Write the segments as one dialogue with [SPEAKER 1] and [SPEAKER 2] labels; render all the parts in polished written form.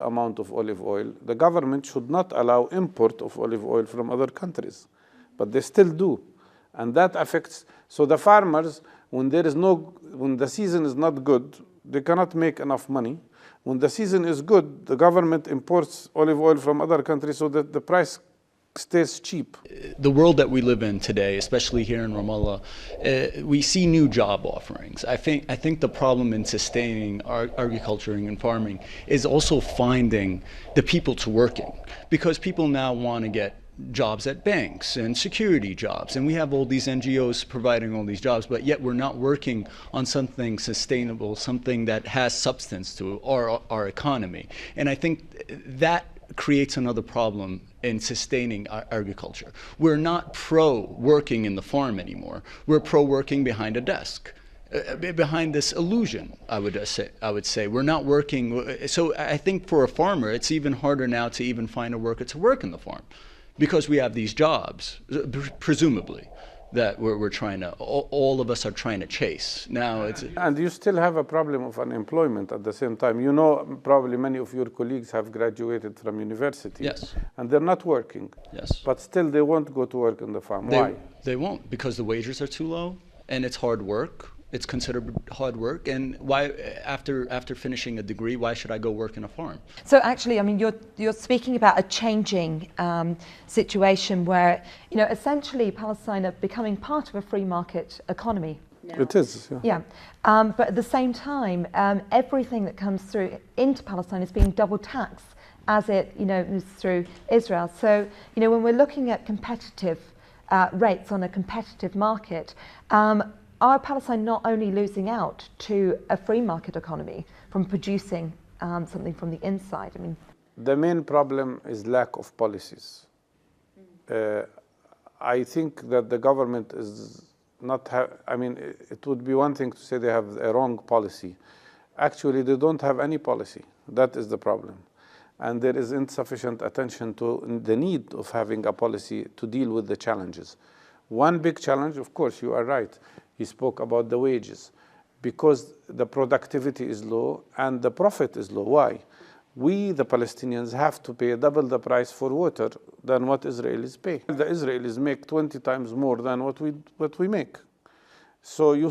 [SPEAKER 1] amount of olive oil, the government should not allow import of olive oil from other countries, but they still do. And that affects, so the farmers, when the season is not good, they cannot make enough money. When the season is good, the government imports olive oil from other countries so that the price stays cheap.
[SPEAKER 2] The world that we live in today, especially here in Ramallah, we see new job offerings. I think the problem in sustaining agriculture and farming is also finding the people to working, because people now want to get jobs at banks and security jobs, and we have all these NGOs providing all these jobs, but yet we're not working on something sustainable, something that has substance to our economy. And I think that creates another problem in sustaining our agriculture. We're not pro-working in the farm anymore. We're pro-working behind a desk, behind this illusion, I would say. We're not working. So I think for a farmer, it's even harder now to even find a worker to work in the farm, because we have these jobs, presumably, that we're trying to, all of us are trying to chase. Now it's...
[SPEAKER 1] And you still have a problem of unemployment at the same time. You know, probably many of your colleagues have graduated from university.
[SPEAKER 2] Yes.
[SPEAKER 1] And they're not working.
[SPEAKER 2] Yes.
[SPEAKER 1] But still they won't go to work on the farm. Why?
[SPEAKER 2] They won't, because the wages are too low, and it's hard work. It's considered hard work, and why, after finishing a degree, why should I go work in a farm?
[SPEAKER 3] So actually, I mean, you're speaking about a changing situation where, you know, essentially Palestine are becoming part of a free market economy now.
[SPEAKER 1] It is, yeah.
[SPEAKER 3] Yeah, but at the same time, everything that comes through into Palestine is being double taxed as it, you know, moves through Israel. So, you know, when we're looking at competitive rates on a competitive market, are Palestine not only losing out to a free market economy from producing something from the inside? I mean,
[SPEAKER 1] the main problem is lack of policies. I think that the government is not I mean, it would be one thing to say they have a wrong policy. Actually, they don't have any policy. That is the problem. And there is insufficient attention to the need of having a policy to deal with the challenges. One big challenge, of course, you are right. He spoke about the wages, because the productivity is low and the profit is low. Why? We, the Palestinians, have to pay double the price for water than what Israelis pay. The Israelis make 20 times more than what we make. So you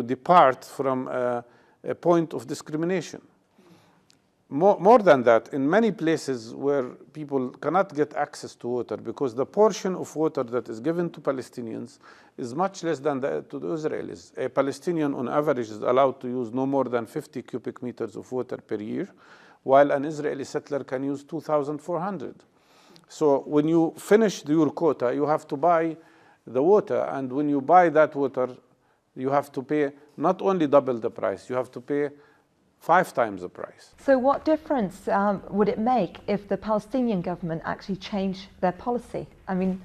[SPEAKER 1] depart from a point of discrimination. More than that, in many places where people cannot get access to water, because the portion of water that is given to Palestinians is much less than to the Israelis. A Palestinian on average is allowed to use no more than 50 cubic meters of water per year, while an Israeli settler can use 2,400. So when you finish your quota, you have to buy the water, and when you buy that water, you have to pay not only double the price, you have to pay 5 times the price.
[SPEAKER 3] So what difference would it make if the Palestinian government actually changed their policy? I mean,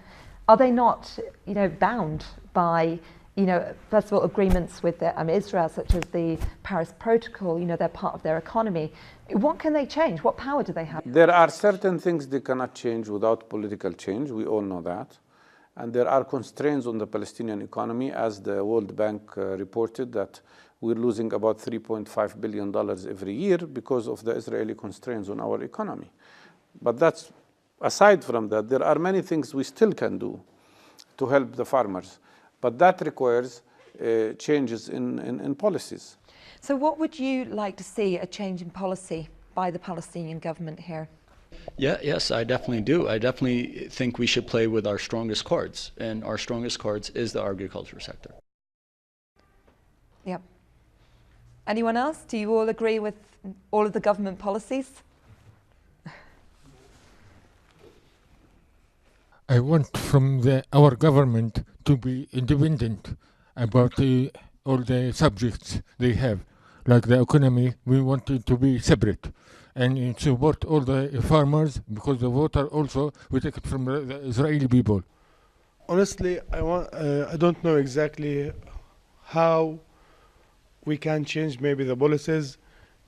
[SPEAKER 3] are they not, you know, bound by, you know, first of all, agreements with Israel, such as the Paris Protocol? You know, they're part of their economy. What can they change? What power do they have?
[SPEAKER 1] There are certain things they cannot change without political change. We all know that. And there are constraints on the Palestinian economy, as the World Bank reported, that we're losing about $3.5 billion every year because of the Israeli constraints on our economy. But that's, aside from that, there are many things we still can do to help the farmers. But that requires changes in policies.
[SPEAKER 3] So what would you like to see a change in policy by the Palestinian government here?
[SPEAKER 2] Yes, I definitely do. I definitely think we should play with our strongest cards, and our strongest cards is the agriculture sector.
[SPEAKER 3] Yep. Anyone else? Do you all agree with all of the government policies?
[SPEAKER 4] I want from our government to be independent about all the subjects they have. Like the economy, we want it to be separate. And support all the farmers, because the water also, we take it from the Israeli people.
[SPEAKER 5] Honestly, I don't know exactly how we can change maybe the policies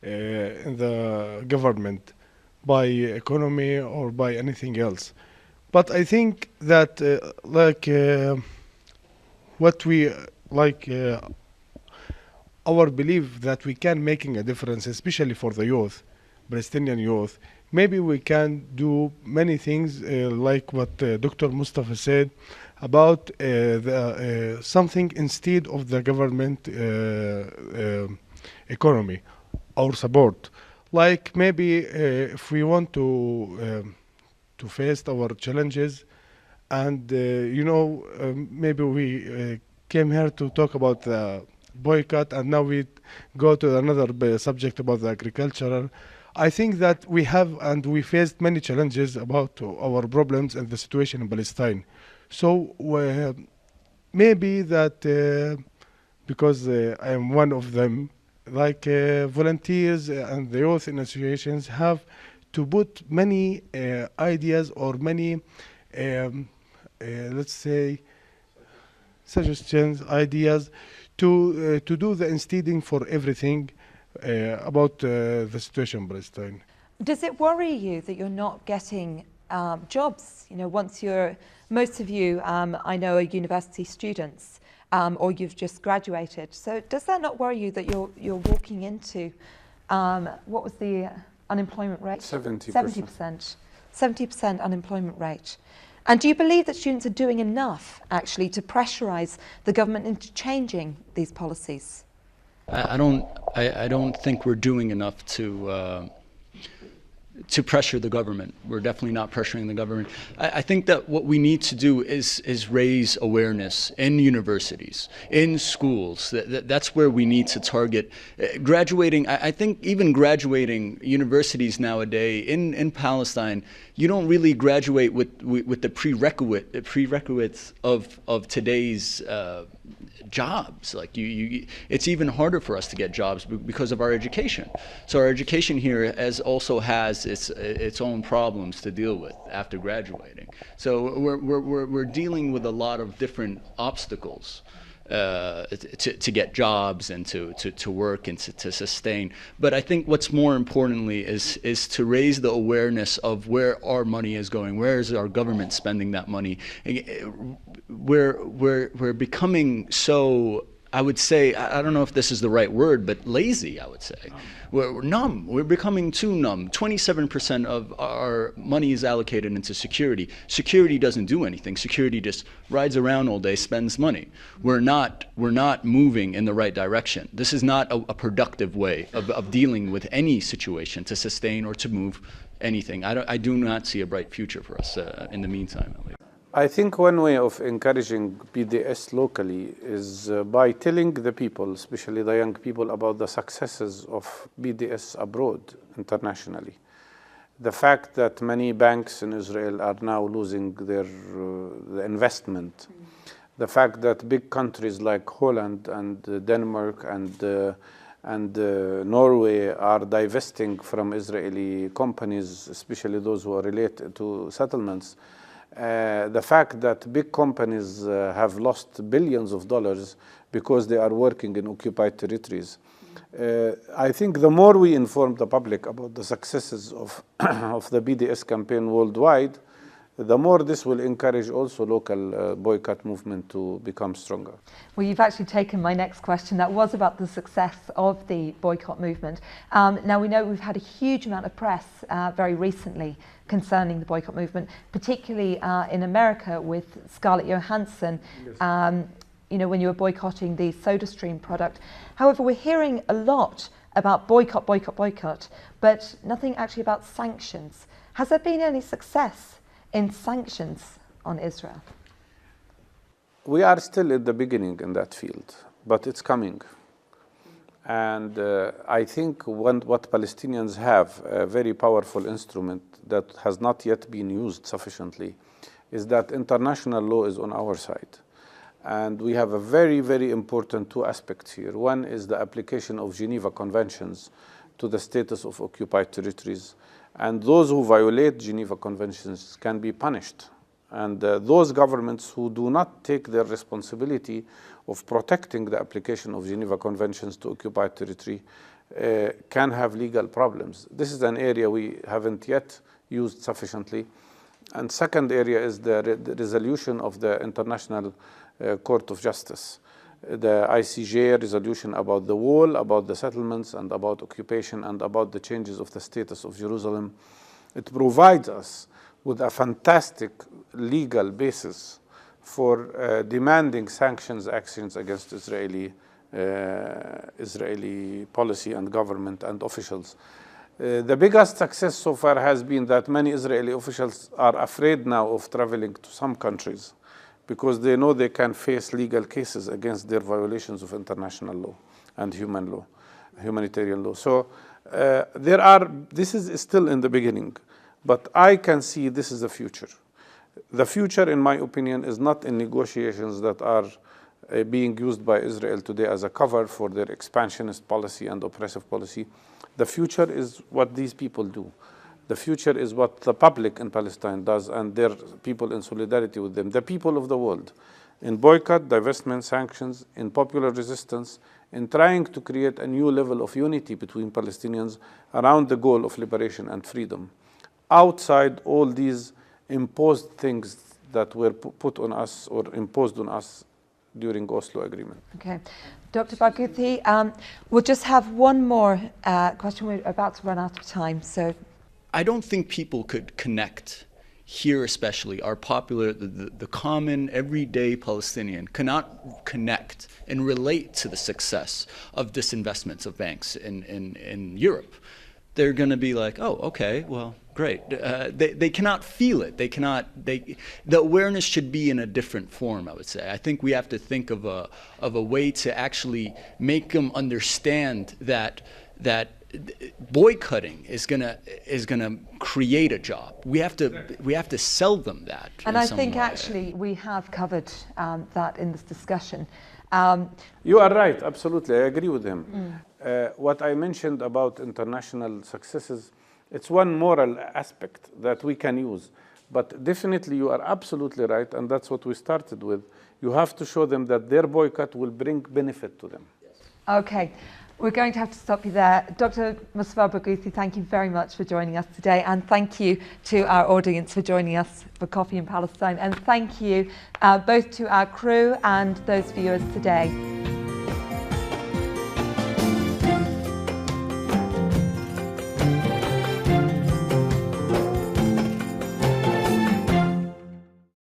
[SPEAKER 5] in the government by economy or by anything else. But I think that our belief that we can making a difference, especially for the youth, Palestinian youth, maybe we can do many things like what Dr. Mustafa said about something instead of the government economy or support. Like maybe if we want to face our challenges, and maybe we came here to talk about the boycott, and now we go to another subject about the agricultural. I think that we have and we faced many challenges about our problems and the situation in Palestine. So maybe that because I am one of them, like volunteers and the youth in associations have to put many ideas or many, let's say, suggestions, ideas to do the instilling for everything about the situation in Palestine.
[SPEAKER 3] Does it worry you that you're not getting jobs? Once most of you, I know, are university students, or you've just graduated. So does that not worry you that you're walking into, what was the unemployment rate?
[SPEAKER 1] 70%.
[SPEAKER 3] 70% unemployment rate. And do you believe that students are doing enough, actually, to pressurise the government into changing these policies?
[SPEAKER 2] I don't think we're doing enough to pressure the government. We're definitely not pressuring the government. I think that what we need to do is raise awareness in universities, in schools. That's where we need to target. Graduating, I think even graduating universities nowadays in Palestine, you don't really graduate with the prerequisites of today's jobs. Like it's even harder for us to get jobs because of our education. So our education here also has its own problems to deal with after graduating. So we're dealing with a lot of different obstacles to get jobs and to work and to sustain. But I think what's more importantly is to raise the awareness of where our money is going. Where is our government spending that money? We're becoming so, I would say, I don't know if this is the right word, but lazy, I would say. We're numb. We're becoming too numb. 27% of our money is allocated into security. Security doesn't do anything. Security just rides around all day, spends money. We're not moving in the right direction. This is not a productive way of dealing with any situation to sustain or to move anything. I do not see a bright future for us in the meantime, at least.
[SPEAKER 1] I think one way of encouraging BDS locally is by telling the people, especially the young people, about the successes of BDS abroad, internationally. The fact that many banks in Israel are now losing their investment. The fact that big countries like Holland and Denmark and Norway are divesting from Israeli companies, especially those who are related to settlements. The fact that big companies have lost billions of dollars because they are working in occupied territories. I think the more we inform the public about the successes of the BDS campaign worldwide, the more this will encourage also local boycott movement to become stronger.
[SPEAKER 3] Well, you've actually taken my next question. That was about the success of the boycott movement. Now, we know we've had a huge amount of press very recently concerning the boycott movement, particularly in America with Scarlett Johansson, yes. When you were boycotting the SodaStream product. However, we're hearing a lot about boycott, but nothing actually about sanctions. Has there been any success in sanctions on Israel?
[SPEAKER 1] We are still at the beginning in that field, but it's coming. And I think what Palestinians have, a very powerful instrument that has not yet been used sufficiently, is that international law is on our side. And we have a very, very important two aspects here. One is the application of Geneva Conventions to the status of occupied territories. And those who violate Geneva Conventions can be punished. And those governments who do not take their responsibility of protecting the application of Geneva Conventions to occupied territory can have legal problems. This is an area we haven't yet used sufficiently. And second area is the resolution of the International Court of Justice. the ICJ resolution about the wall, about the settlements, and about occupation, and about the changes of the status of Jerusalem. It provides us with a fantastic legal basis for demanding sanctions actions against Israeli policy and government and officials. The biggest success so far has been that many Israeli officials are afraid now of traveling to some countries because they know they can face legal cases against their violations of international law and humanitarian law. So this is still in the beginning, but I can see this is the future. The future, in my opinion, is not in negotiations that are being used by Israel today as a cover for their expansionist policy and oppressive policy. The future is what these people do. The future is what the public in Palestine does, and their people in solidarity with them, the people of the world, in boycott, divestment, sanctions, in popular resistance, in trying to create a new level of unity between Palestinians around the goal of liberation and freedom, outside all these imposed things that were put on us or imposed on us during Oslo Agreement.
[SPEAKER 3] Okay. Dr. Barghouti, we'll just have one more question. We're about to run out of time. So,
[SPEAKER 2] I don't think people could connect here, especially our popular, the common everyday Palestinian cannot connect and relate to the success of disinvestments of banks in Europe. They're going to be like, oh, okay, well, great. They cannot feel it. The awareness should be in a different form, I would say. I think we have to think of a way to actually make them understand that boycotting is gonna create a job. We have to sell them that.
[SPEAKER 3] And I think actually we have covered that in this discussion.
[SPEAKER 1] You are right, absolutely. I agree with him. What I mentioned about international successes, it's one moral aspect that we can use. But definitely you are absolutely right, and that's what we started with. You have to show them that their boycott will bring benefit to them.
[SPEAKER 3] Okay. We're going to have to stop you there. Dr. Mustafa Barghouti, thank you very much for joining us today, and thank you to our audience for joining us for Coffee in Palestine, and thank you both to our crew and those viewers today.